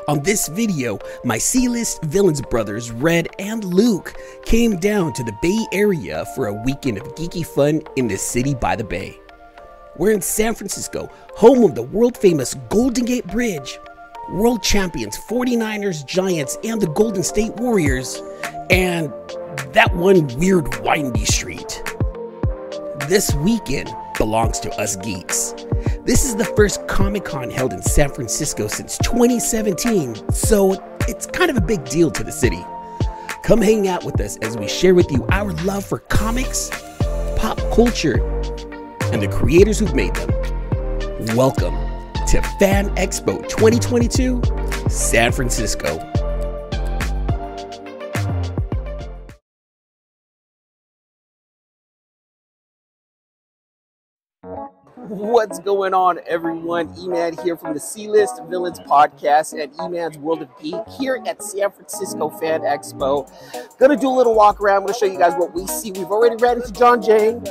On this video, my C-list villains brothers Red and Luke came down to the Bay Area for a weekend of geeky fun in the city by the bay. We're in San Francisco, home of the world-famous Golden Gate Bridge, world champions 49ers, Giants, and the Golden State Warriors, and that one weird windy street. This weekend belongs to us geeks. This is the first Comic-Con held in San Francisco since 2017, so it's kind of a big deal to the city. Come hang out with us as we share with you our love for comics, pop culture, and the creators who've made them. Welcome to Fan Expo 2022, San Francisco. What's going on, everyone? E-Man here from the C-List Villains Podcast and E-Man's World of Geek here at San Francisco Fan Expo. Gonna do a little walk around. I'm gonna show you guys what we see. We've already ran into John Jang,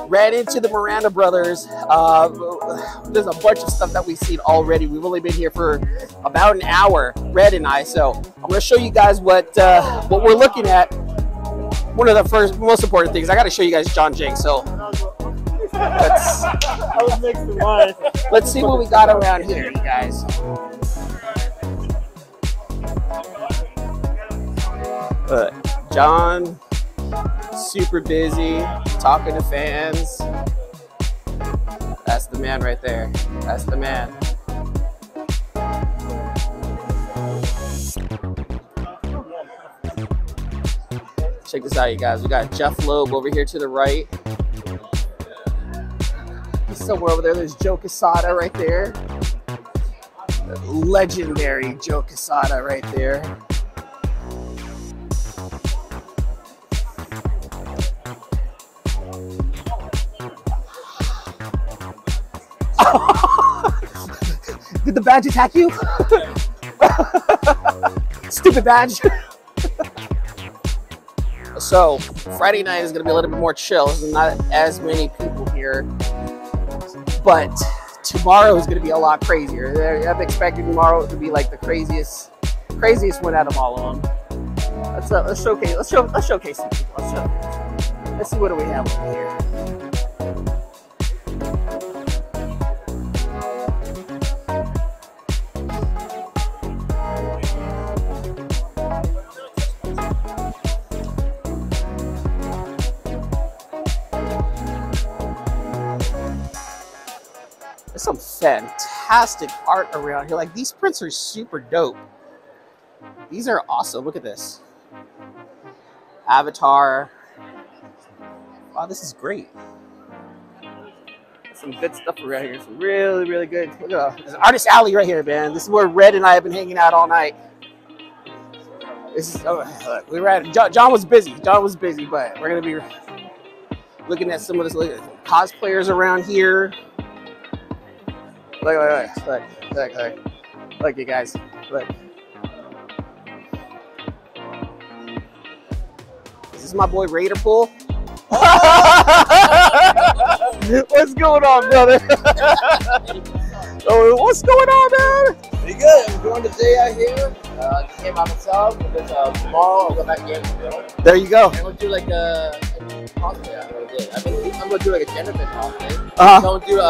ran into the Miranda brothers. There's a bunch of stuff that we've seen already. We've only been here for about an hour, Red and I. So I'm gonna show you guys what we're looking at. One of the most important things, I gotta show you guys John Jang. So let's see what we got around here, you guys. John, super busy, talking to fans. That's the man right there. That's the man. Check this out, you guys. We got Jeff Loeb over here to the right. Somewhere over there, there's Joe Quesada right there. Legendary Joe Quesada right there. Did the badge attack you? Stupid badge. So, Friday night is going to be a little bit more chill. There's not as many people here. But tomorrow is going to be a lot crazier. I'm expecting tomorrow to be like the craziest one out of all of them. Let's showcase some people. Let's see what do we have over here. There's some fantastic art around here. Like, these prints are super dope. These are awesome. Look at this. Avatar. Wow, this is great. Some good stuff around here. Some really, really good. Look at there's an artist alley right here, man. This is where Red and I have been hanging out all night. This is, oh, look, we were at, John was busy. John was busy, but we're gonna be looking at some of this. Look at cosplayers around here. Look, you guys, look. This is my boy Raider Pool. What's going on, brother? Oh, what's going on, man? Pretty good. I'm enjoying the day out here. Just came out myself because tomorrow I'll go back again. There you go. I'm gonna do like a cosplay. I'm gonna do like a Jennifer cosplay. Uh-huh. I'm gonna do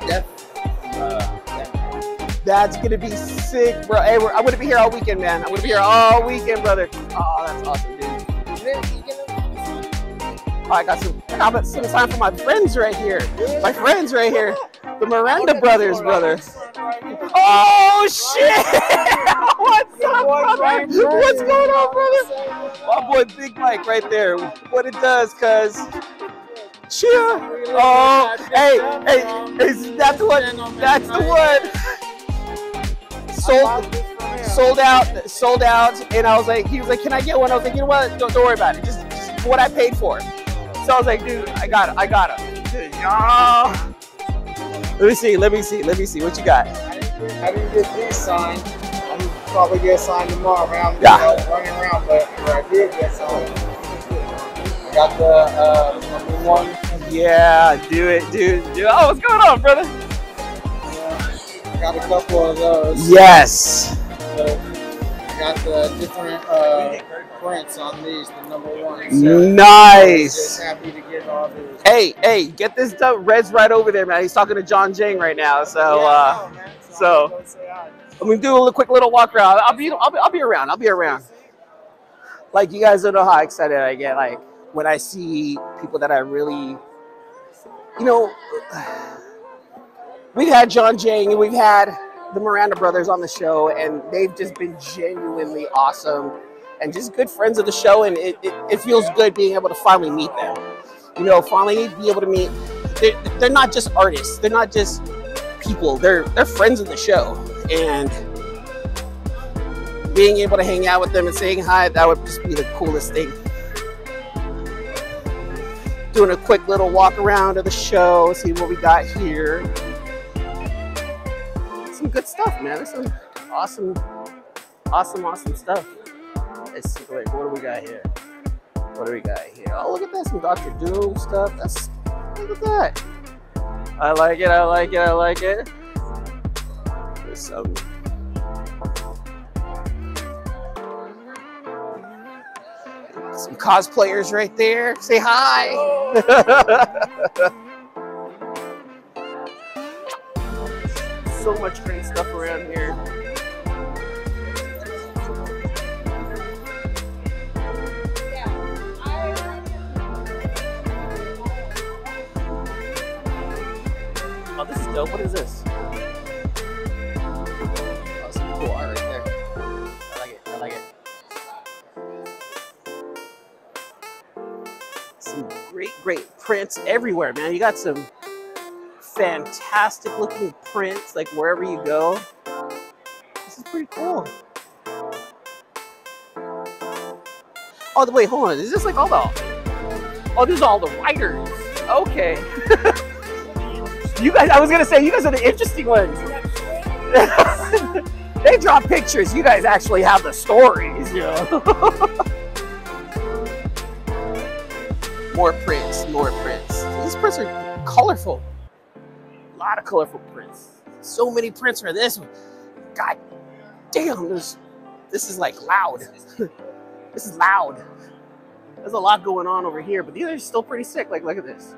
Death. That's gonna be sick, bro. Hey, I'm gonna be here all weekend, man. I'm gonna be here all weekend, brother. Oh, that's awesome, dude. Oh, I got some time for my friends right here. My friends right here. The Miranda brothers, brother. Oh shit! What's up, brother? What's going on, brother? My boy Big Mike right there. What it does, cuz. Cheer! Oh, hey, that's the one. That's the one. Sold out. And I was like, he was like, can I get one? I was like, you know what? Don't worry about it. Just what I paid for. So I was like, dude, I got it. Oh. Let me see. What you got? I didn't get these signed. I'm probably get signed tomorrow around, running around, but I did get signed. I got the number one. Yeah, do it, dude. Oh, what's going on, brother? Got a couple of those. Yes. So got the different prints on these, the #1. So nice. Just happy to get all these. Hey, get this done. Red's right over there, man. He's talking to John Jang right now. So, Yeah, man. so I'm gonna do a quick little walk around. I'll be around. I'll be around. Like, you guys don't know how excited I get. Like, when I see people that I really, you know, we've had John Jang and we've had the Miranda brothers on the show, and they've just been genuinely awesome and just good friends of the show. And it feels good being able to finally meet them. You know, finally be able to meet. They're not just artists. They're not just people. They're friends of the show, and being able to hang out with them and saying hi, that would just be the coolest thing. Doing a quick little walk around of the show, see what we got here. Some good stuff, man. There's some awesome stuff. Let's see, wait, what do we got here? What do we got here? Oh, look at that, some Dr. Doom stuff. Look at that. I like it. There's some cosplayers right there. Say hi. So much great stuff around here. Oh, this is dope. What is this? Oh, some cool art right there. I like it. Some great prints everywhere, man. You got some fantastic looking prints, like wherever you go. This is pretty cool. Oh, wait, hold on. Is this like all the... Oh, these are all the writers. Okay. You guys, I was gonna say, you guys are the interesting ones. They draw pictures. You guys actually have the stories, you know. More prints. These prints are colorful. A lot of colorful prints. So many prints for this one. God damn, this is like loud. This is loud. There's a lot going on over here, but these are still pretty sick. Like, look at this.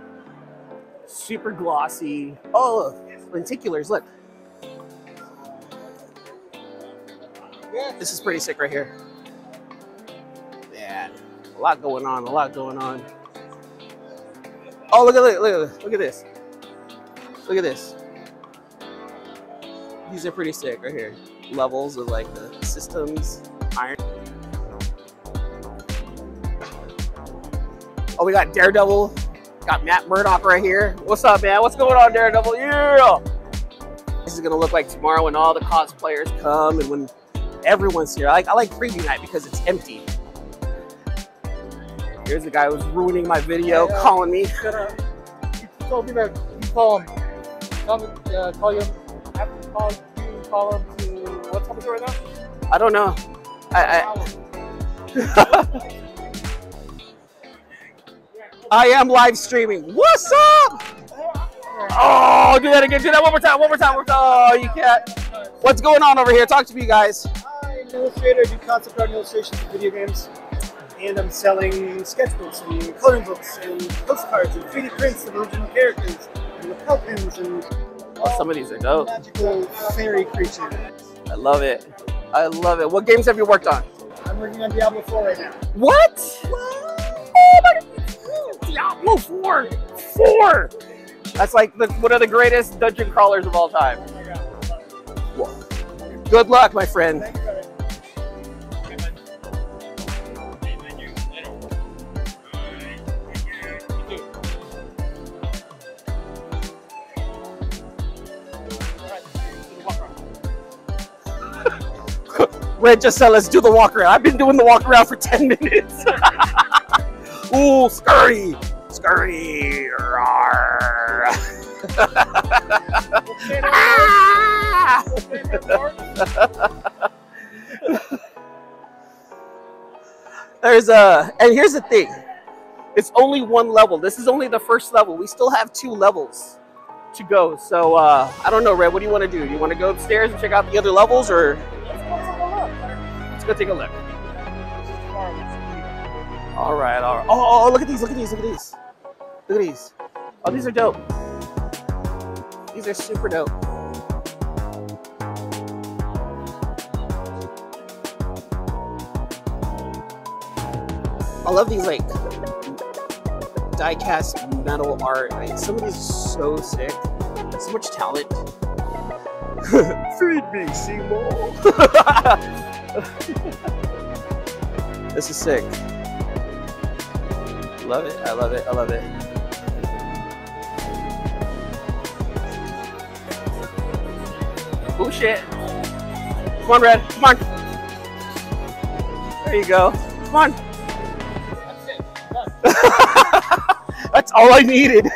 Super glossy. Oh, lenticulars, look. This is pretty sick right here. Man, a lot going on. Oh, look at this. Look at this. These are pretty sick right here. Levels of like the systems, iron. Oh, we got Daredevil. Got Matt Murdock right here. What's up, man? What's going on, Daredevil? Yeah! This is gonna look like tomorrow when all the cosplayers come and when everyone's here. I like preview night because it's empty. Here's the guy who's ruining my video, calling me. You told me that you call him. Call you. Have to call him to what's happening right now? I don't know. I am live streaming. What's up? Oh, do that again. Do that one more time. Oh, you can't. What's going on over here? Talk to me, guys. I'm an illustrator. I do concept art and illustrations for video games. And I'm selling sketchbooks and coloring books and postcards and 3D prints of original characters and lapel pins and some of these are dope. Magical fairy creatures. I love it. What games have you worked on? I'm working on Diablo 4 right now. What? Oh my God. Diablo 4. That's like one of the greatest dungeon crawlers of all time. Oh my God. Whoa. Good luck, my friend. Thank you, brother. Red just said, let's do the walk around. I've been doing the walk around for 10 minutes. Ooh, scurry. Rawr. And here's the thing. It's only one level. This is only the first level. We still have 2 levels to go. So, I don't know, Red, what do you want to do? You want to go upstairs and check out the other levels, or? Let's go take a look. All right, all right. Oh, look at these, look at these, look at these. Look at these. Oh, these are dope. These are super dope. I love these like die-cast metal art. Like, some of these are so sick. So much talent. Feed me, Seymour. This is sick. Love it. I love it. I love it. Oh shit. Come on, Red. Come on. There you go. Come on. That's all I needed.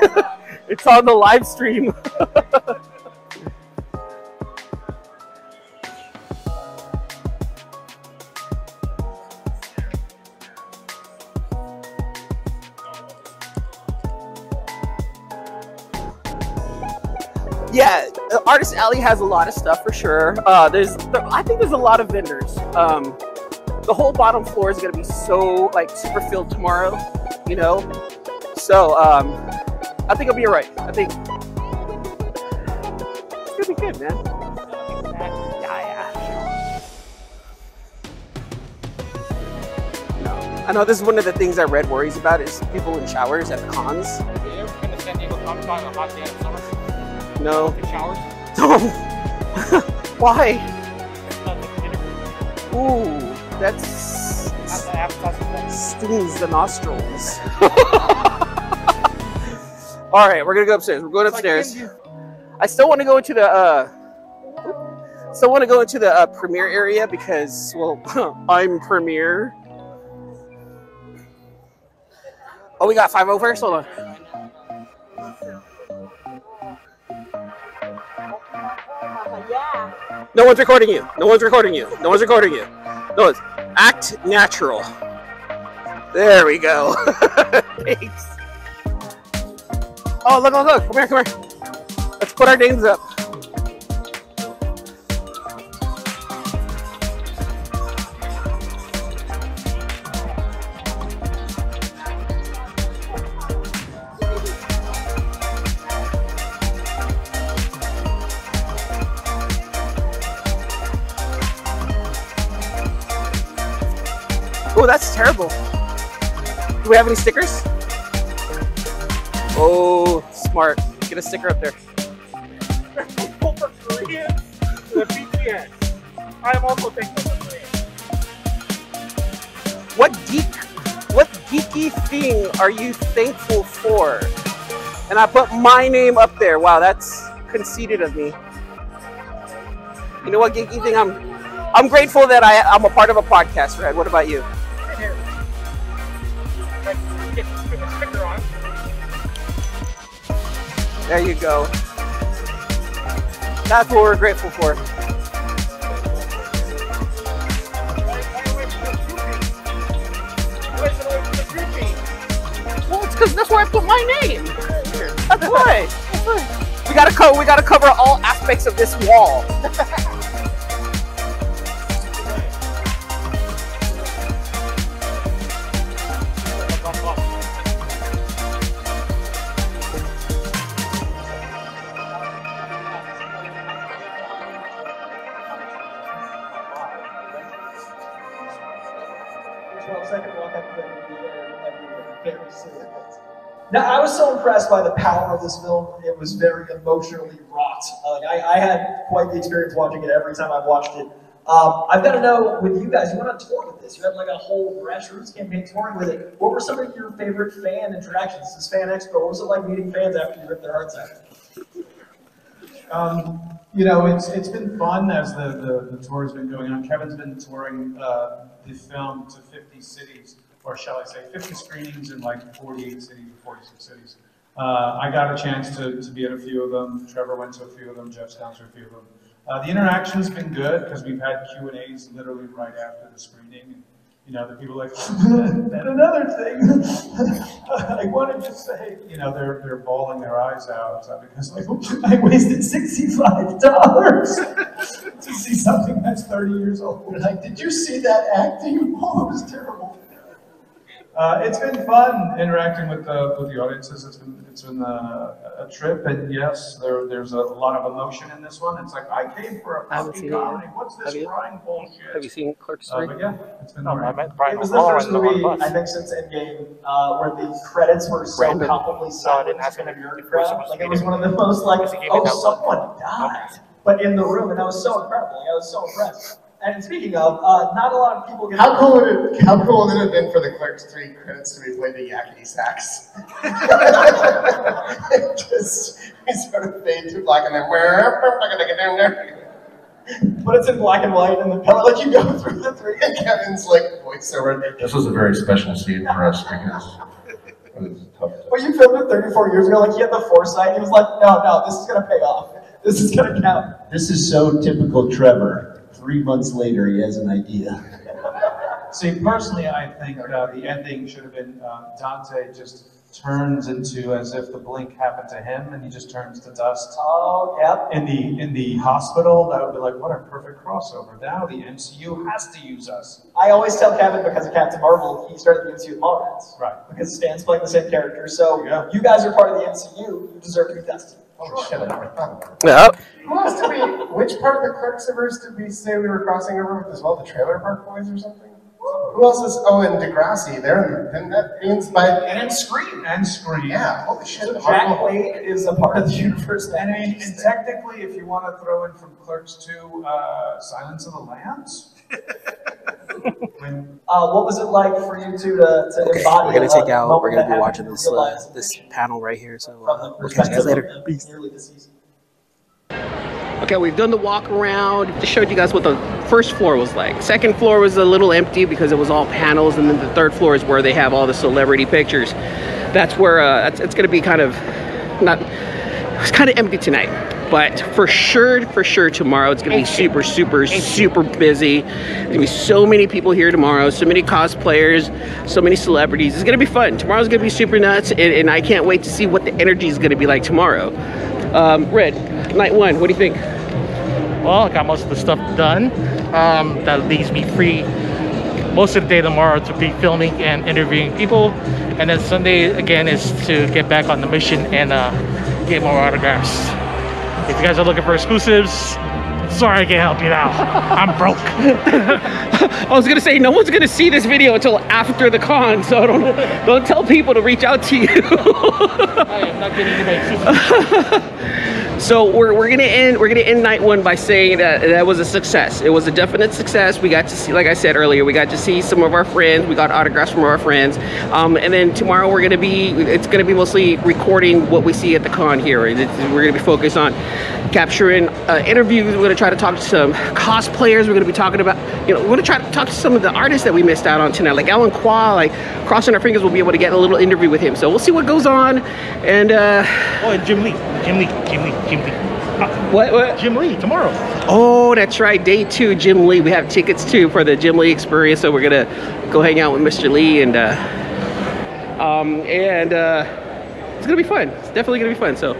It's on the live stream. Yeah, Artist Alley has a lot of stuff for sure. I think there's a lot of vendors. The whole bottom floor is gonna be so like super filled tomorrow, you know. So I think it'll be alright. I think it's gonna be good, man. Yeah. No, I know this is one of the things that Red worries about is people in showers at the cons. Have you ever been to San Diego Comic Con on a hot day in the summer? No. The showers? Why? Ooh, that's stings the nostrils. All right, we're gonna go upstairs. We're going upstairs. I still want to go into the premiere area because, well, I'm premiere. Oh, we got 5 first. Hold on. No one's recording you. No one's recording you. No one's recording you. No one's. Act natural. There we go. Thanks. Oh, look. Come here. Let's put our names up. Oh, that's terrible. Do we have any stickers? Oh, smart. Get a sticker up there. I am also thankful for What geeky thing are you thankful for? And I put my name up there. Wow, that's conceited of me. You know what geeky thing? I'm grateful that I'm a part of a podcast, Red. What about you? Get the sticker on. There you go. That's what we're grateful for. Well, it's because that's where I put my name. That's why. We gotta cover all aspects of this wall. Now, I was so impressed by the power of this film. It was very emotionally wrought. I had quite the experience watching it every time I watched it. I've got to know, with you guys, you went on tour with this. You had like a whole grassroots campaign touring with it. What were some of your favorite fan interactions? This is Fan Expo. What was it like meeting fans after you ripped their hearts out? You know, it's been fun as the tour has been going on. Kevin's been touring the film to 50 cities, or shall I say 50 screenings in like 48 cities or 46 cities. I got a chance to be at a few of them. Trevor went to a few of them. Jeff's down to a few of them. The interaction's been good because we've had Q&As literally right after the screening. You know, the people like, and another thing, I wanted to say, you know, they're bawling their eyes out because like, I wasted $65 to see something that's 30 years old. Like, did you see that acting? Oh, it was terrible. It's been fun interacting with the audiences. It's been a trip, and yes, there's a lot of emotion in this one. It's like I came for a fucking comedy. What's this crying bullshit? Have you seen Clerks 3? But yeah, it's been No, great. I meant Brian It was the O'Halloran first on the movie, bus. I think, since Endgame, where the credits were so Brandon? palpably silent didn't ask in a him if nerd the crowd. person was Like, it was speaking. one of the most, like, Because he gave me oh, that look. someone died. But in the room, and that was so incredible. Like, I was so impressed. And speaking of, not a lot of people get... How cool would it have been for the Clerks 3 credits to be played the yakety sax? Just we sort of fade to black and then But it's in black and white, and the color, like, you go through the three. and Kevin's like voiceover. This was a very special scene for us because it was tough. Well, you filmed it 34 years ago, like, he had the foresight. He was like, no, this is going to pay off. This is going to count. This is so typical Trevor. 3 months later, he has an idea. See, personally, I think the ending should have been Dante just turns into as if the blink happened to him, and he just turns to dust. Oh, yep. In the hospital, that would be like, what a perfect crossover. Now the MCU has to use us. I always tell Kevin, because of Captain Marvel, he started the MCU with Mallrats. Right. Because Stan's playing the same character. So Yeah. you guys are part of the MCU. You deserve to be tested. Oh shit! I never thought about Yep. Who else did we? Which part of the Clerksiverse did we say we were crossing over with as well? The Trailer Park Boys or something? Who else is? Oh, and Degrassi. Then that means by And Scream. And Scream. yeah. Holy shit! Jack Marvel. Quaid is a part of the universe. And technically, if you want to throw in from Clerks to Silence of the Lambs. When What was it like for you two to embody? We're gonna take out. moment We're gonna that be happened watching and this realize this panel right here. So from the we'll catch you guys perspective later. of Peace. nearly deceased. Okay, we've done the walk around. Just showed you guys what the first floor was like. Second floor was a little empty because it was all panels, and then the third floor is where they have all the celebrity pictures. That's where it's gonna be kind of not. It's kind of empty tonight, but for sure tomorrow it's gonna be super busy. There's gonna be so many people here tomorrow, so many cosplayers, so many celebrities. It's gonna be fun. Tomorrow's gonna be super nuts, and I can't wait to see what the energy is gonna be like tomorrow. Red, night one, what do you think? Well, I got most of the stuff done. That leaves me free most of the day tomorrow to be filming and interviewing people. And then Sunday, again, is to get back on the mission and get more autographs. If you guys are looking for exclusives, sorry I can't help you now. I'm broke. I was gonna say, no one's gonna see this video until after the con, so don't tell people to reach out to you. I am not getting anybody. So we're gonna end night one by saying that was a success. It was a definite success. We got to see, like I said earlier, we got to see some of our friends. We got autographs from our friends, and then tomorrow it's gonna be mostly recording what we see at the con here. We're gonna be focused on capturing interviews. We're gonna try to talk to some cosplayers. We're gonna be talking about, we're gonna try to talk to some of the artists that we missed out on tonight, like Alan Qua. Like, crossing our fingers, we'll be able to get a little interview with him. So we'll see what goes on. And Oh, and Jim Lee. what? Jim Lee tomorrow. Oh, that's right. Day 2, Jim Lee. We have tickets too for the Jim Lee experience. So we're gonna go hang out with Mr. Lee, and it's gonna be fun. It's definitely gonna be fun. So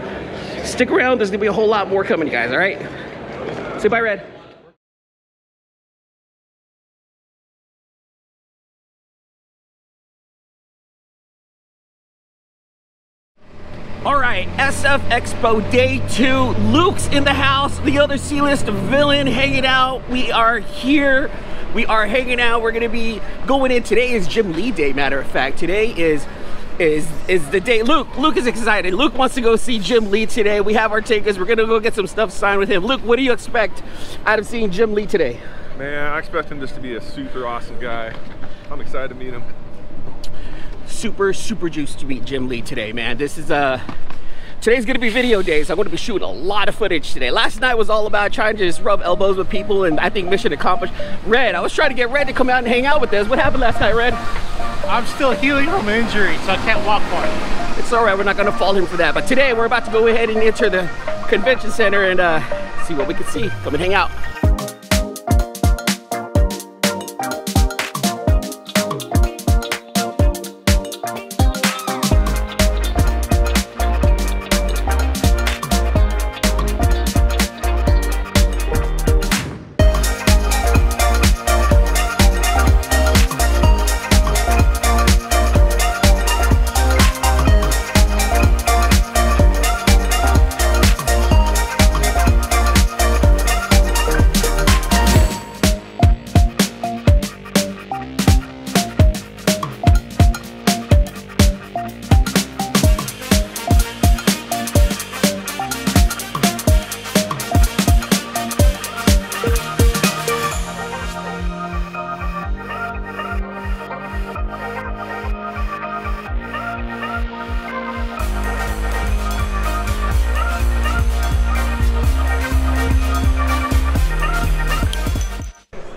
stick around. There's gonna be a whole lot more coming, you guys. All right. Say bye, Red. All right, SF Expo Day 2. Luke's in the house, the other C-list villain hanging out. We are here. We are hanging out. We're gonna be going in. Today is Jim Lee Day, matter of fact. Today is the day. Luke is excited. Luke wants to go see Jim Lee today. We have our tickets. We're gonna go get some stuff signed with him. Luke, what do you expect out of seeing Jim Lee today? Man, I expect him just to be a super awesome guy. I'm excited to meet him. Super juiced to meet Jim Lee today, man. This is today's gonna be video day, so I'm gonna be shooting a lot of footage today. Last night was all about trying to just rub elbows with people, and I think mission accomplished. Red, I was trying to get Red to come out and hang out with us. What happened last night, Red? I'm still healing from an injury, so I can't walk far. It's all right, we're not gonna fault him for that. But today we're about to go ahead and enter the convention center and see what we can see. Come and hang out.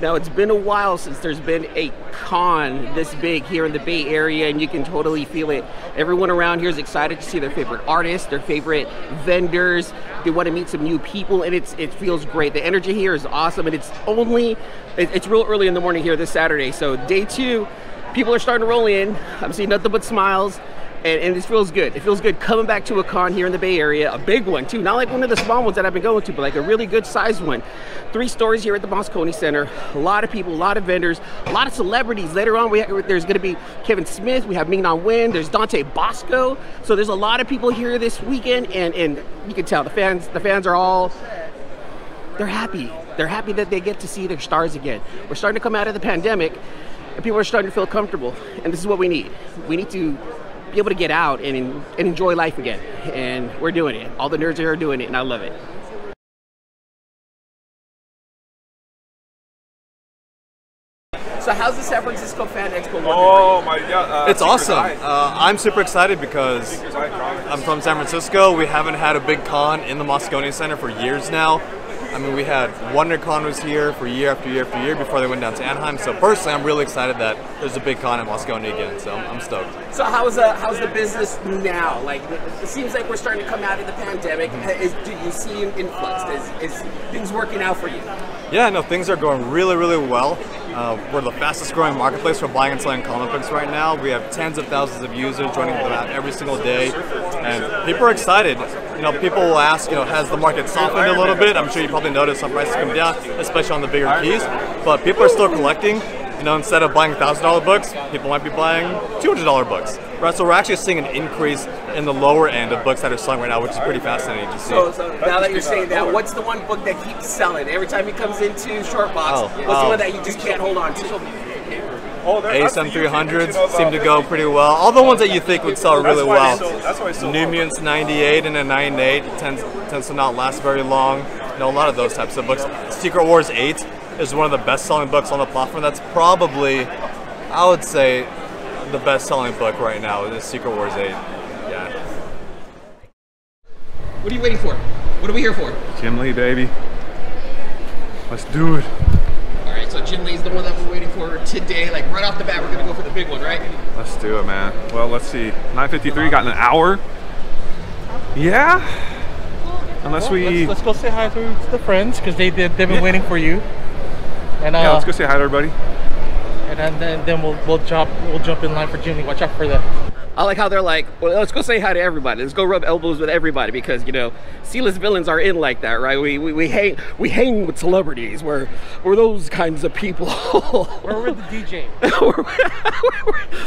Now, it's been a while since there's been a con this big here in the Bay Area, and you can totally feel it. Everyone around here is excited to see their favorite artists, their favorite vendors. They want to meet some new people, and it feels great. The energy here is awesome, and it's real early in the morning here this Saturday. So day 2, people are starting to roll in. I'm seeing nothing but smiles. And it feels good. It feels good coming back to a con here in the Bay Area, a big one too. Not like one of the small ones that I've been going to, but like a really good sized one. 3 stories here at the Moscone Center. A lot of people, a lot of vendors, a lot of celebrities. Later on, there's going to be Kevin Smith. We have Ming-Na Wen. There's Dante Bosco. So there's a lot of people here this weekend, and you can tell the fans are all, they're happy. They're happy that they get to see their stars again. We're starting to come out of the pandemic, and people are starting to feel comfortable. And this is what we need. We need to be able to get out and enjoy life again, and we're doing it. All the nerds here are doing it, and I love it. So how's the San Francisco Fan Expo working? Oh my God! It's awesome. I'm super excited because I'm from San Francisco. We haven't had a big con in the Moscone Center for years now. I mean, we had WonderCon was here for year after year after year before they went down to Anaheim. So personally, I'm really excited that there's a big con in Moscone again. So I'm stoked. So how's the business now? Like, it seems like we're starting to come out of the pandemic. Do you see an influx? Is things working out for you? Yeah, no, things are going really, really well. We're the fastest growing marketplace for buying and selling comic books right now. We have tens of thousands of users joining them out every single day, and people are excited. You know, people will ask, has the market softened a little bit? I'm sure you probably noticed some prices come down, especially on the bigger keys, but people are still collecting. Instead of buying $1,000 books, people might be buying $200 books. Right, so we're actually seeing an increase in the lower end of books that are selling right now, which is pretty fascinating to see. So now that you're saying that, what's the one book that keeps selling? Every time he comes into Shortbox, what's the one that you just can't hold on to? ASM 300s seem to go pretty well. All the ones that you think would sell really well. New Mutants 98 and a 98 tends to not last very long. A lot of those types of books. Secret Wars 8 is one of the best-selling books on the platform. That's probably, I would say, the best-selling book right now is Secret Wars 8. Yeah. What are you waiting for? What are we here for? Jim Lee, baby. Let's do it. All right, so Jim Lee's the one that we're waiting for today. Like right off the bat, we're gonna go for the big one, right? Let's do it, man. Well, let's see. 9:53, got an hour. Yeah. Unless let's go say hi to the friends because they've been waiting for you. And yeah, let's go say hi to everybody. And then we'll jump in line for Jimmy. Watch out for that. I like how they're like, well, let's go say hi to everybody. Let's go rub elbows with everybody because C-list villains are in like that, right? We hang with celebrities. We're those kinds of people. We're with the DJ.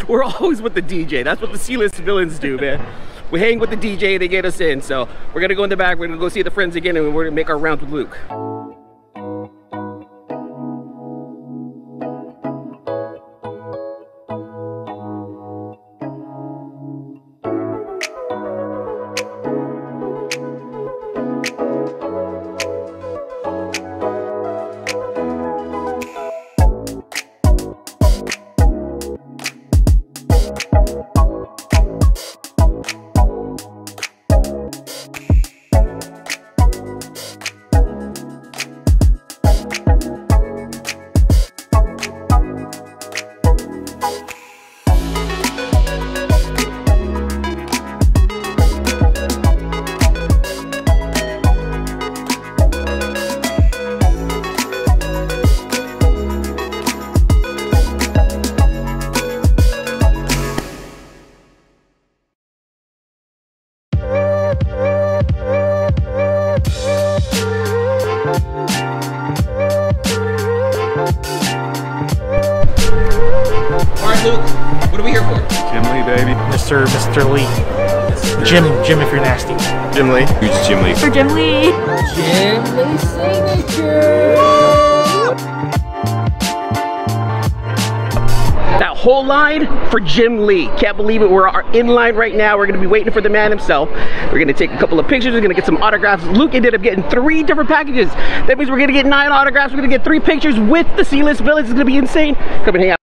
we're always with the DJ. That's what the C-list villains do, man. We hang with the DJ. They get us in. So we're gonna go in the back. We're gonna go see the friends again, and we're gonna make our rounds with Luke. Luke, what are we here for? Jim Lee, baby. Mr. Lee. Jim, if you're nasty. Jim Lee. Who's Jim Lee? For Jim Lee. Jim Lee signature. That whole line for Jim Lee. Can't believe it. We're in line right now. We're going to be waiting for the man himself. We're going to take a couple of pictures. We're going to get some autographs. Luke ended up getting 3 different packages. That means we're going to get 9 autographs. We're going to get 3 pictures with the C-list villains. It's going to be insane. Come and hang out.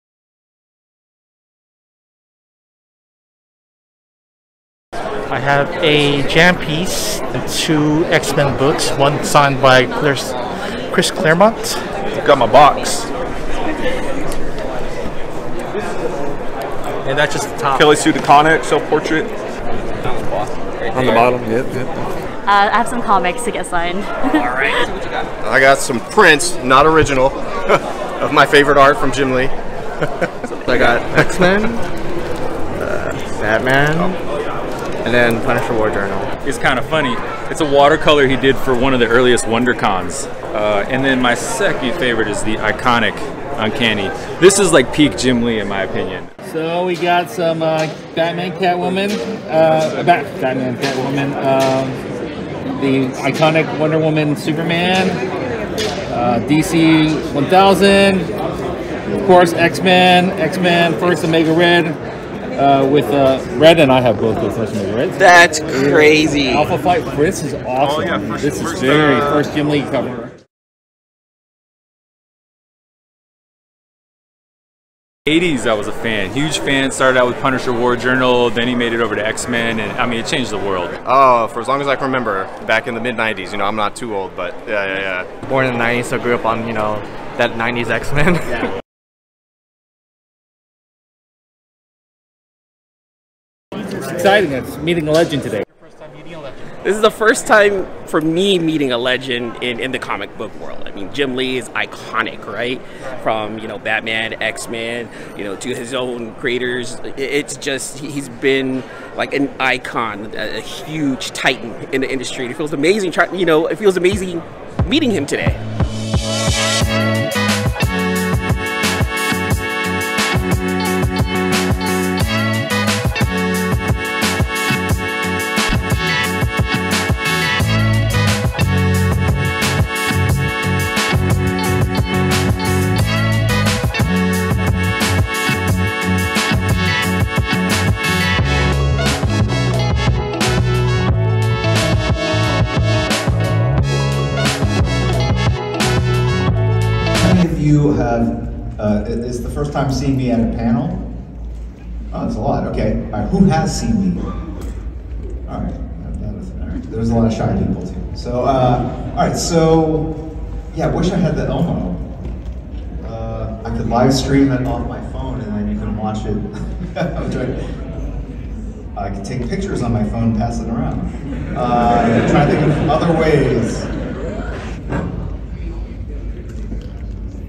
I have a jam piece and 2 X-Men books, one signed by Chris Claremont. Got my box. And that's just the top. Kelly Sue DeConnick self-portrait. On the bottom, yep. I have some comics to get signed. All right. So what you got? I got some prints, not original, of my favorite art from Jim Lee. I got X-Men, Batman, and then Punisher War Journal. It's kind of funny. It's a watercolor he did for one of the earliest WonderCons. And then my second favorite is the iconic Uncanny. This is like peak Jim Lee in my opinion. So we got some Batman, Catwoman, Batman, Catwoman, the iconic Wonder Woman, Superman, DC 1000, of course X-Men, First Omega Red, with Red, and I have both those First Omega Reds. That's crazy. Alpha Flight, this is awesome. Oh, yeah, this is very first Jim Lee cover. 80s, I was a fan, huge fan. Started out with Punisher War Journal, then he made it over to X-Men, and I mean, it changed the world. Oh, for as long as I can remember, back in the mid-90s. You know, I'm not too old, but yeah. Born in the 90s, so grew up on, you know, that 90s X-Men. Yeah. It's exciting. It's meeting a legend today. This is the first time for me meeting a legend in the comic book world. I mean, Jim Lee is iconic, right? From, you know, Batman, X-Men, you know, to his own creators. It's just, he's been like an icon, a huge titan in the industry. It feels amazing, it feels amazing meeting him today. You have, is the first time seeing me at a panel? Oh, that's a lot, okay. All right, who has seen me? All right, there's a lot of shy people too. So, all right, so, yeah, I wish I had the Elmo. I could live stream it off my phone and then you can watch it. I could take pictures on my phone and pass it around. I'm trying to think of other ways.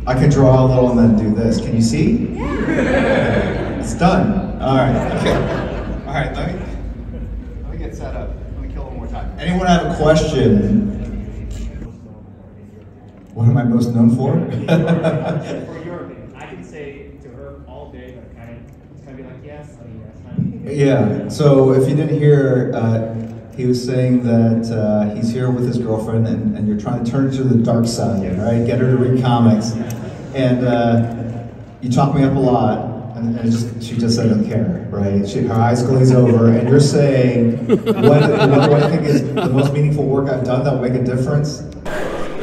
I can draw a little and then do this. Can you see? Yeah. It's done. All right. Okay. All right. Let me get set up. Let me kill one more time. Anyone have a question? What am I most known for? For your opinion, I can say to her all day, but it's kind of be like yes, yes. Yeah. So if you didn't hear, he was saying that he's here with his girlfriend, and you're trying to turn her to the dark side, right? Get her to read comics. And you talk me up a lot, and she just doesn't care, right? Her eyes glaze over, and you're saying, what do I think is the most meaningful work I've done that will make a difference?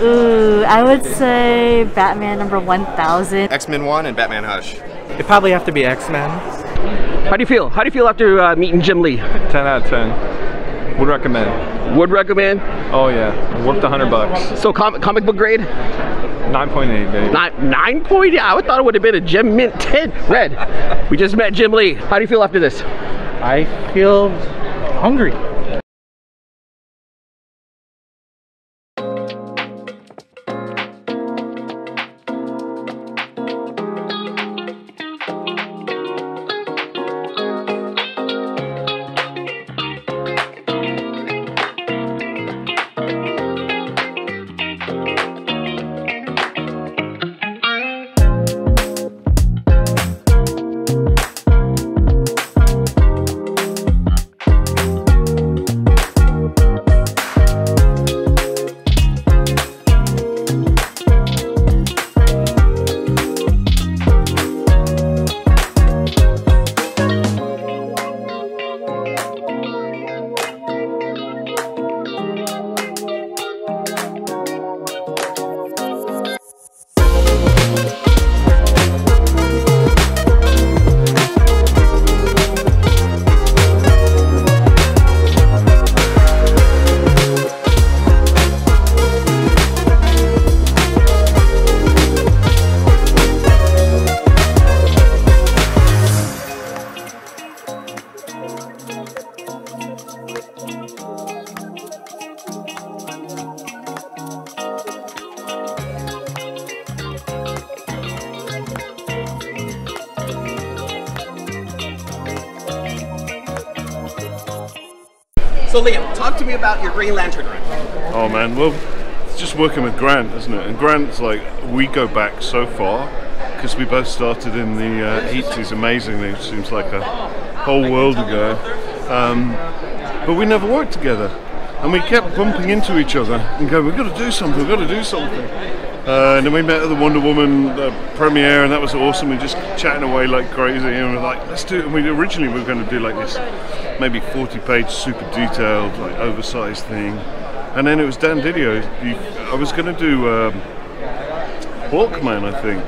Ooh, I would say Batman number 1000. X-Men 1 and Batman Hush. It'd probably have to be X-Men. How do you feel? How do you feel after meeting Jim Lee? 10 out of 10. Would recommend. Would recommend? Oh yeah, worth the $100. So comic book grade? 9.8, baby. 9.8? I thought it would have been a Gem Mint 10. Red. We just met Jim Lee. How do you feel after this? I feel hungry. So Liam, talk to me about your Green Lantern run. Oh man, well, it's just working with Grant, isn't it? And Grant's like, we go back so far because we both started in the 80s amazingly. It seems like a whole world ago. But we never worked together. And we kept bumping into each other and going, we've got to do something, we've got to do something. And then we met at the Wonder Woman premiere, and that was awesome. We just chatting away like crazy, and we're like, let's do it. And we originally were going to do like this, maybe 40-page, super detailed, like oversized thing. And then it was Dan Didio. I was going to do Hawkman, I think.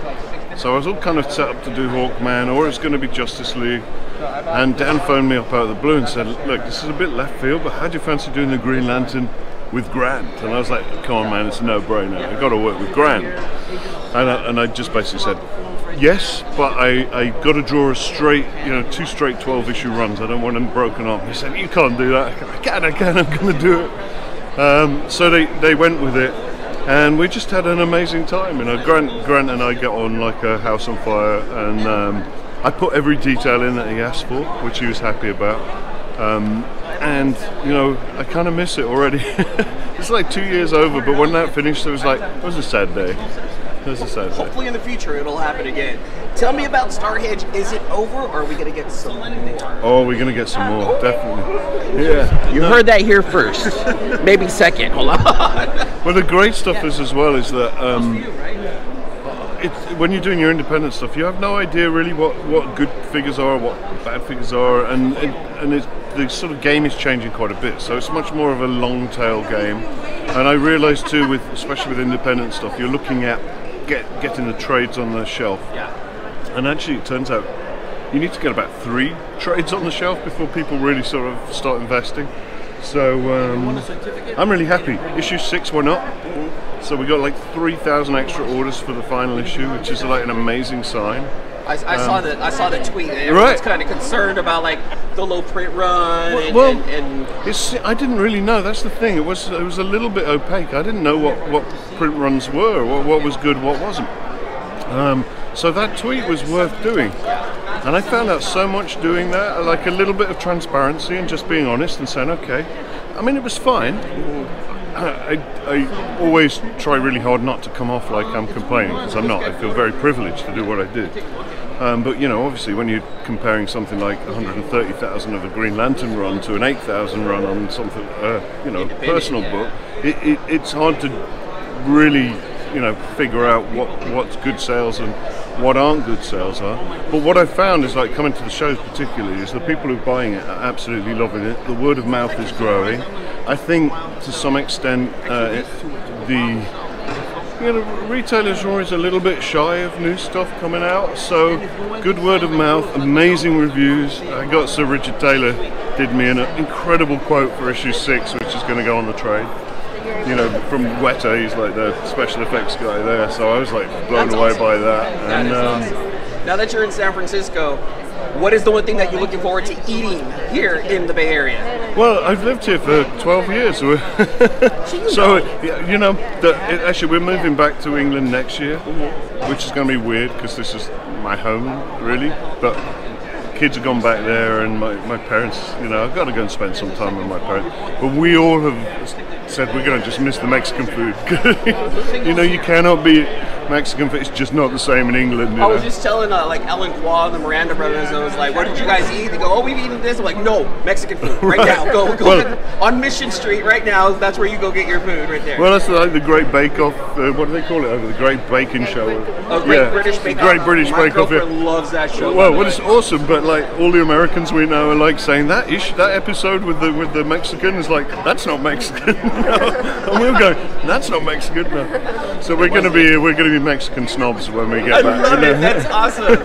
So I was all kind of set up to do Hawkman, or it's going to be Justice League. And Dan phoned me up out of the blue and said, look, this is a bit left field, but how do you fancy doing the Green Lantern with Grant? And I was like, come on man, it's a no-brainer. I've got to work with Grant. And I just basically said, yes, but I got to draw a straight, 2 straight 12-issue runs. I don't want them broken up. He said, you can't do that. I can, I'm going to do it. So they went with it. And we just had an amazing time. Grant and I get on like a house on fire, and I put every detail in that he asked for, which he was happy about. And I kind of miss it already. It's like 2 years over, but when that finished, it was a sad day. It was a sad day. Hopefully in the future it'll happen again. Tell me about Starhedge. Is it over, or are we going to get some more? Oh, we're going to get some more, definitely. Yeah. You heard that here first. Maybe second. Hold on. Well, the great stuff is as well is that when you're doing your independent stuff, you have no idea really what good figures are, what bad figures are, and the sort of game is changing quite a bit. So it's much more of a long tail game. And I realised too, especially with independent stuff, you're looking at getting the trades on the shelf. Yeah. And actually, it turns out you need to get about 3 trades on the shelf before people really sort of start investing. So I'm really happy. Issue 6 went up, so we got like 3,000 extra orders for the final issue, which is like an amazing sign. I saw the tweet. Everyone's kind of concerned about like the low print run. I didn't really know. That's the thing. It was a little bit opaque. I didn't know what print runs were, what was good, what wasn't. So that tweet was worth doing. And I found out so much doing that, like a little bit of transparency and just being honest and saying, okay. I mean, it was fine. I always try really hard not to come off like I'm complaining, because I'm not. I feel very privileged to do what I do. But obviously when you're comparing something like 130,000 of a Green Lantern run to an 8,000 run on something, personal book, it's hard to really, figure out what's good sales and what aren't good sales are. But what I've found is, like, coming to the shows particularly, is the people who are buying it are absolutely loving it. The word of mouth is growing. I think to some extent retailers are always a little bit shy of new stuff coming out, so good word of mouth, amazing reviews. I got Sir Richard Taylor did me an incredible quote for issue 6, which is going to go on the trade. From Weta, he's like the special effects guy there, so I was like blown away by that. And now that you're in San Francisco, what is the one thing that you're looking forward to eating here in the Bay Area? Well, I've lived here for 12 years. So, actually we're moving back to England next year, which is going to be weird because this is my home, really. But kids have gone back there, and my parents, I've got to go and spend some time with my parents. But we all have said we're going to just miss the Mexican food. You cannot beat Mexican food. It's just not the same in England. I was just telling like Ellen Qua and the Miranda brothers, I was like, what did you guys eat? They go, oh, we've eaten this. I'm like, no, Mexican food right now. Go on Mission Street right now. That's where you go get your food right there. Well, that's like the Great Bake Off. What do they call it over? The Great Baking Show. British Bake Off. Great British Bake Off. My girlfriend loves that show. Well, it's awesome, but like all the Americans we know are like saying that episode with the Mexican is like, that's not Mexican. And we'll go, that's not Mexican. No. So we're going to be Mexican snobs when we get back. I love it. That's awesome.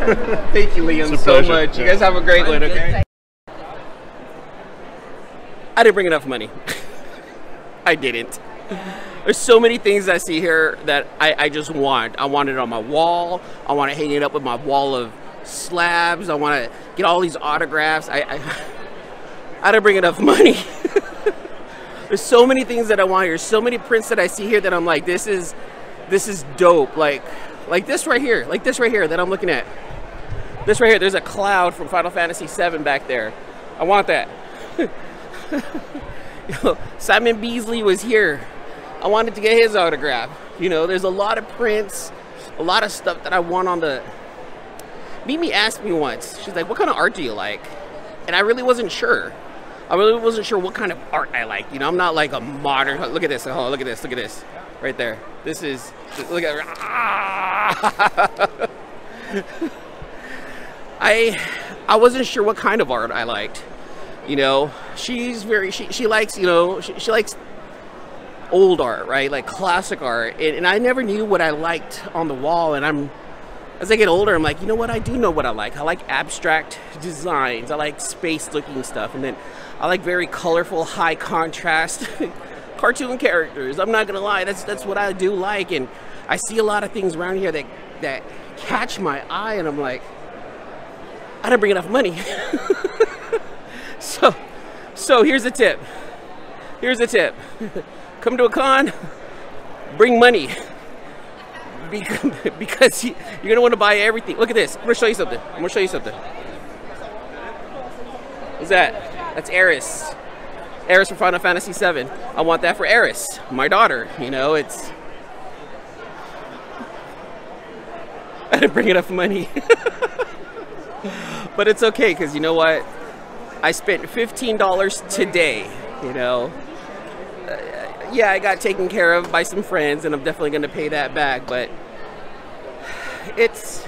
Thank you, Liam, so much. You guys have a great one. Okay. I didn't bring enough money. I didn't. There's so many things I see here that I just want. I want it on my wall. I want to hang it up with my wall of slabs. I want to get all these autographs. I didn't bring enough money. There's so many things that I want here. So many prints that I see here that I'm like, this is dope. Like this right here. Like this right here that I'm looking at. This right here. There's a cloud from Final Fantasy VII back there. I want that. Simon Beasley was here. I wanted to get his autograph. You know, there's a lot of prints, a lot of stuff that I want on the... Mimi asked me once, she's like, what kind of art do you like? And I really wasn't sure. I really wasn't sure what kind of art I like. You know, I'm not like a modern... Look at this. Oh, look at this. Look at this. Right there. This is... Look at... I wasn't sure what kind of art I liked. You know, she's very... She likes, you know... She likes old art, right? Like classic art. And I never knew what I liked on the wall. And as I get older, I'm like, you know what? I do know what I like. I like abstract designs. I like space-looking stuff. And then I like very colorful, high contrast cartoon characters. I'm not gonna lie, that's what I do like. And I see a lot of things around here that catch my eye, and I'm like, I didn't bring enough money. So here's a tip. Here's a tip. Come to a con, bring money. Because you're gonna want to buy everything. Look at this. I'm gonna show you something. What's that? That's Eris. Eris from Final Fantasy VII. I want that for Eris, my daughter. You know, it's... I didn't bring enough money. But it's okay, because you know what? I spent $15 today, you know. Yeah, I got taken care of by some friends, and I'm definitely going to pay that back, but it's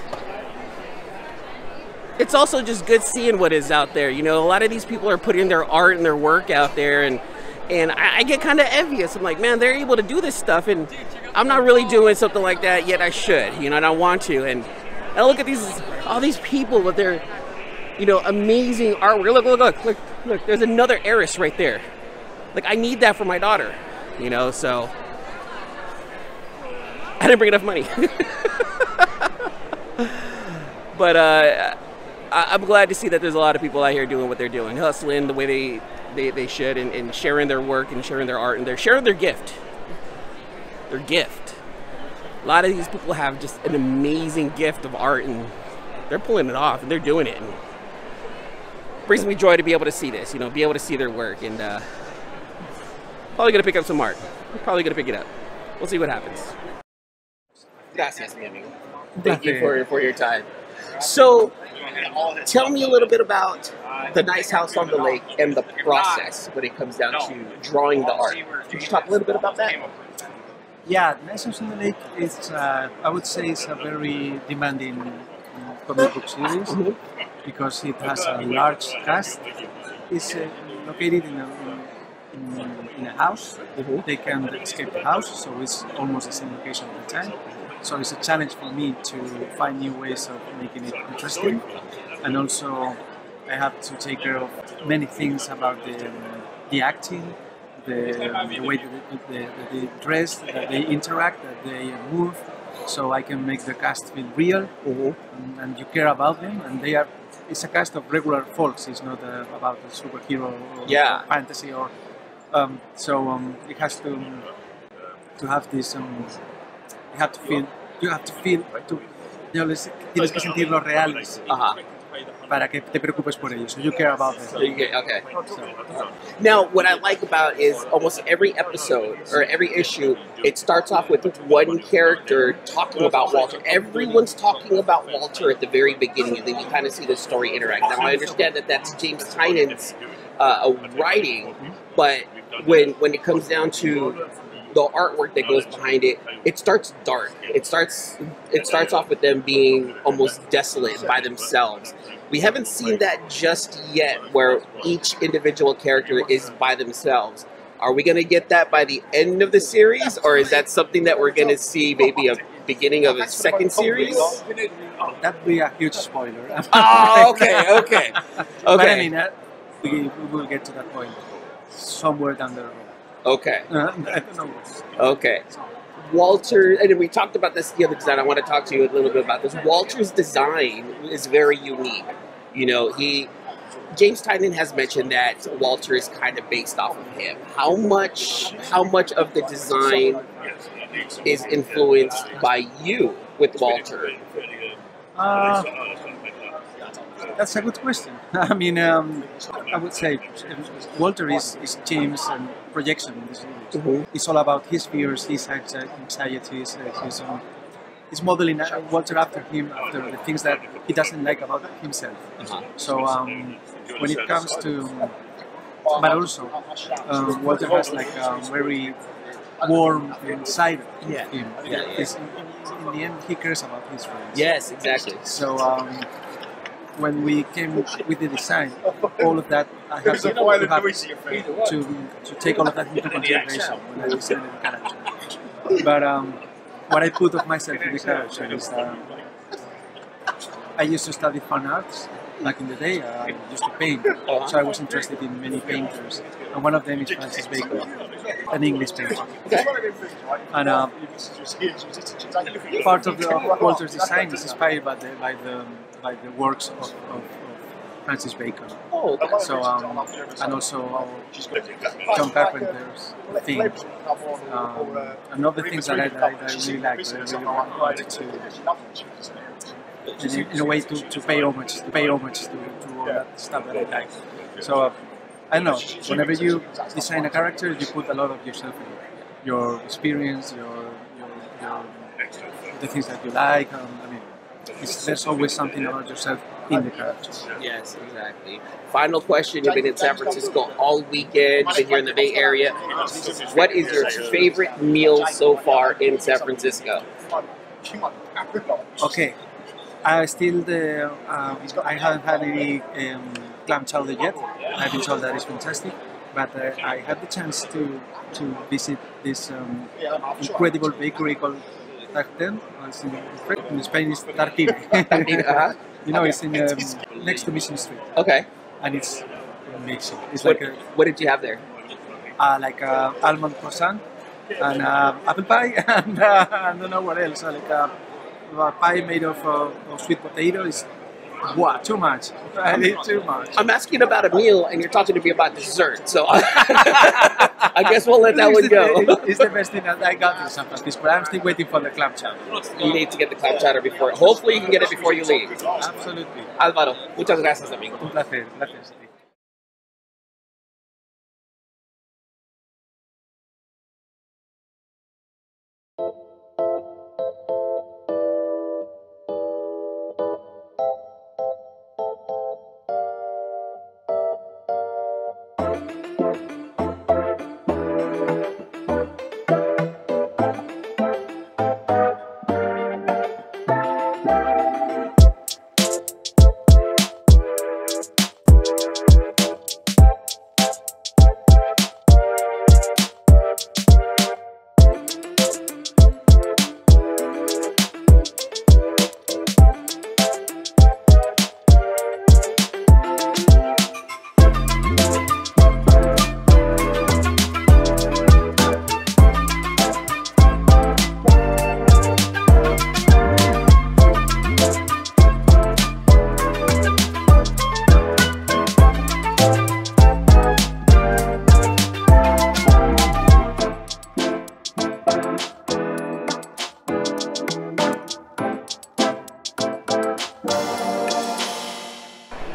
also just good seeing what is out there. You know, a lot of these people are putting their art and their work out there, and I get kind of envious. I'm like, man, they're able to do this stuff, and I'm not really doing something like that yet. I should, you know, and I want to. And I look at all these people with their, you know, amazing artwork. Look, there's another Eris right there. Like, I need that for my daughter, you know, so I didn't bring enough money. But I'm glad to see that there's a lot of people out here doing what they're doing, hustling the way they should, and sharing their work and sharing their art, and they're sharing their gift. Their gift. A lot of these people have just an amazing gift of art, and they're pulling it off, and they're doing it. And it brings me joy to be able to see this, you know, be able to see their work, and probably gonna pick up some art. I'm probably gonna pick it up. We'll see what happens. Gracias, mi amigo. Thank you for your time. So, tell me a little bit about the Nice House on the Lake and the process when it comes down to drawing the art. Could you talk a little bit about that? Yeah, Nice House on the Lake is, I would say, it's a very demanding comic book series because it has a large cast. It's located in a house. They can escape the house, so it's almost the same location all the time. So it's a challenge for me to find new ways of making it interesting, and also I have to take care of many things about the acting, the way that they dress, that they interact, that they move, so I can make the cast feel real, and you care about them, and they are. It's a cast of regular folks. It's not about a superhero or fantasy or. It has to have this. You have to feel, tienes que sentirlos reales para que te preocupes por ellos. So you care about them. Okay. Now, what I like about is almost every episode or every issue, it starts off with one character talking about Walter. Everyone's talking about Walter at the very beginning, and then you kind of see the story interact. Now, I understand that that's James Tynan's writing, but when it comes down to the artwork that goes behind it, it starts dark. It starts off with them being almost desolate by themselves. We haven't seen that just yet, where each individual character is by themselves. Are we going to get that by the end of the series, or is that something that we're going to see maybe a beginning of a second series? That'd be a huge spoiler. Oh, okay. But I mean, we will get to that point somewhere down the road. Okay. I don't know. Okay. Walter, and we talked about this the other design. I want to talk to you a little bit about this. Walter's design is very unique. You know, James Tynan has mentioned that Walter is kind of based off of him. How much of the design is influenced by you with Walter? That's a good question. I mean, I would say Walter is James' projection in this movie. It's all about his fears, his anxieties, he's modeling Walter after him, after the things that he doesn't like about himself. So when it comes to, but also Walter has like a very warm side of him. In the end, he cares about his friends. Yes, exactly. So when we came with the design, all of that I have to take all of that into consideration when I designed the character. But what I put of myself in the character is I used to study fine arts back in the day. I used to paint, so I was interested in many painters, and one of them is Francis Bacon, an English painter. And part of Walter's design is inspired by the works of Francis Bacon. So and also John Carpenter's theme. And other things that I really like, that I really wanted to, in a way, to pay homage to all that stuff that I like. So I don't know. Whenever you design a character, you put a lot of yourself in it. Your experience, the things that you like. I mean, there's always something about yourself in the character. Yes, exactly. Final question, you've been in San Francisco all weekend, been here in the Bay Area. What is your favorite meal so far in San Francisco? Okay. I haven't had any clam chowder yet. I've been told that it's fantastic. But I had the chance to visit this incredible bakery called Tartine. In Spanish, Tartine. You know, it's in next to Mission Street. Okay. And it's amazing. It's what did you have there? Like almond croissant and apple pie and I don't know what else. Like a pie made of sweet potatoes. Wow, too much. I need too much. I'm asking about a meal and you're talking to me about dessert, so I guess we'll let that one go. It's the best thing that I got in San Francisco, but I'm still waiting for the clam chowder. You need to get the clam chowder before. Hopefully you can get it before you leave. Absolutely. Álvaro, muchas gracias, amigo. Un placer, gracias.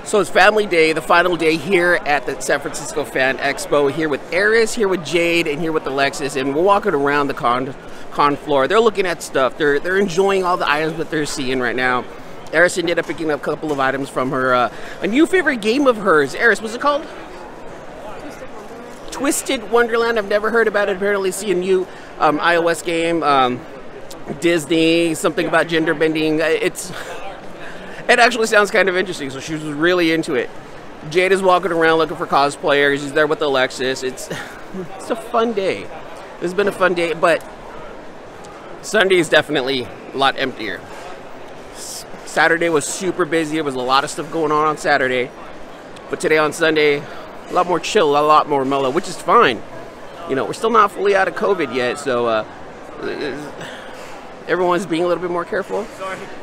So it's family day, the final day here at the San Francisco Fan Expo, here with Eris, here with Jade, and here with Alexis, and we're walking around the con floor. They're looking at stuff. They're enjoying all the items that they're seeing right now. Eris ended up picking up a couple of items from her, a new favorite game of hers. Eris, what's it called? Twisted Wonderland. I've never heard about it. Apparently see a new iOS game. Disney, something about gender bending. It actually sounds kind of interesting, so she was really into it. Jade is walking around looking for cosplayers. She's there with Alexis. It's a fun day. This has been a fun day, but Sunday is definitely a lot emptier. Saturday was super busy. There was a lot of stuff going on Saturday. But today on Sunday, a lot more chill, a lot more mellow, which is fine. You know, we're still not fully out of COVID yet, so everyone's being a little bit more careful.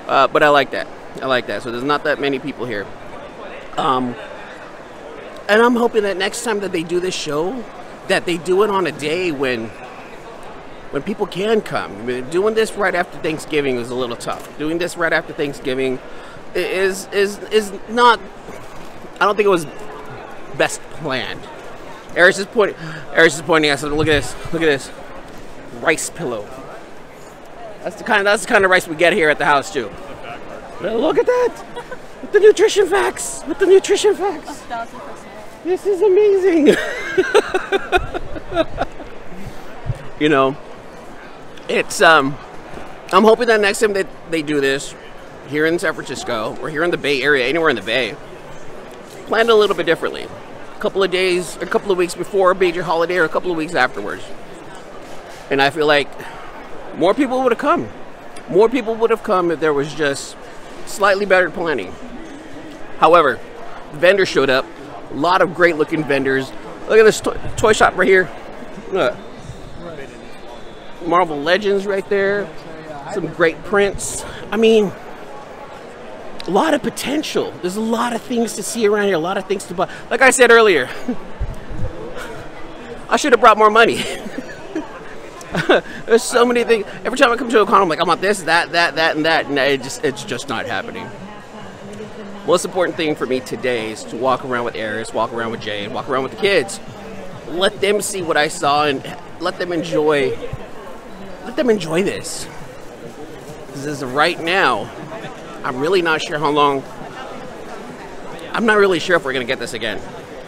But I like that. I like that. So there's not that many people here. And I'm hoping that next time that they do this show, that they do it on a day when people can come. I mean, doing this right after Thanksgiving was a little tough. Doing this right after Thanksgiving is not. I don't think it was best planned. Eris is pointing at something. Look at this. Look at this. Rice pillow. That's the kind of rice we get here at the house too. Look at that. With the nutrition facts. With the nutrition facts. 1,000%. This is amazing. You know, it's I'm hoping that next time that they do this here in San Francisco or here in the Bay Area, anywhere in the Bay, plan it a little bit differently. A couple of days, a couple of weeks before a major holiday, or a couple of weeks afterwards. And I feel like more people would have come. More people would have come if there was just slightly better planning. However, vendors showed up. A lot of great looking vendors. Look at this toy shop right here. Look. Marvel Legends right there. Some great prints. I mean, a lot of potential. There's a lot of things to see around here. A lot of things to buy. Like I said earlier, I should have brought more money. There's so many things. Every time I come to a con, I'm like, I want this, that, and that, and it's just not happening. Most important thing for me today is to walk around with Eris, walk around with Jay, and walk around with the kids. Let them see what I saw and let them enjoy this. Because as of right now, I'm really not sure how long. I'm not really sure if we're gonna get this again,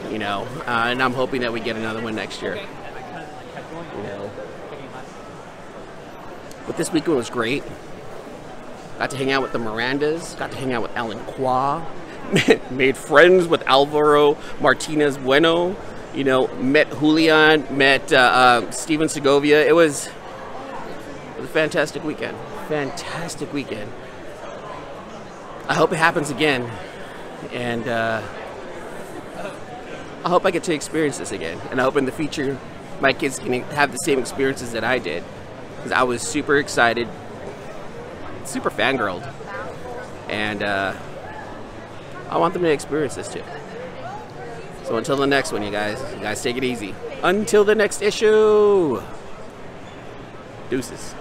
you know. And I'm hoping that we get another one next year. You know. But this weekend was great. Got to hang out with the Mirandas. Got to hang out with Alan Qua. Made friends with Alvaro Martinez Bueno. You know, met Julian. Met Steven Segovia. It was a fantastic weekend. Fantastic weekend. I hope it happens again. And I hope I get to experience this again. And I hope in the future my kids can have the same experiences that I did. Because I was super excited. Super fangirled, and I want them to experience this too. So until the next one, you guys take it easy. Until the next issue, deuces.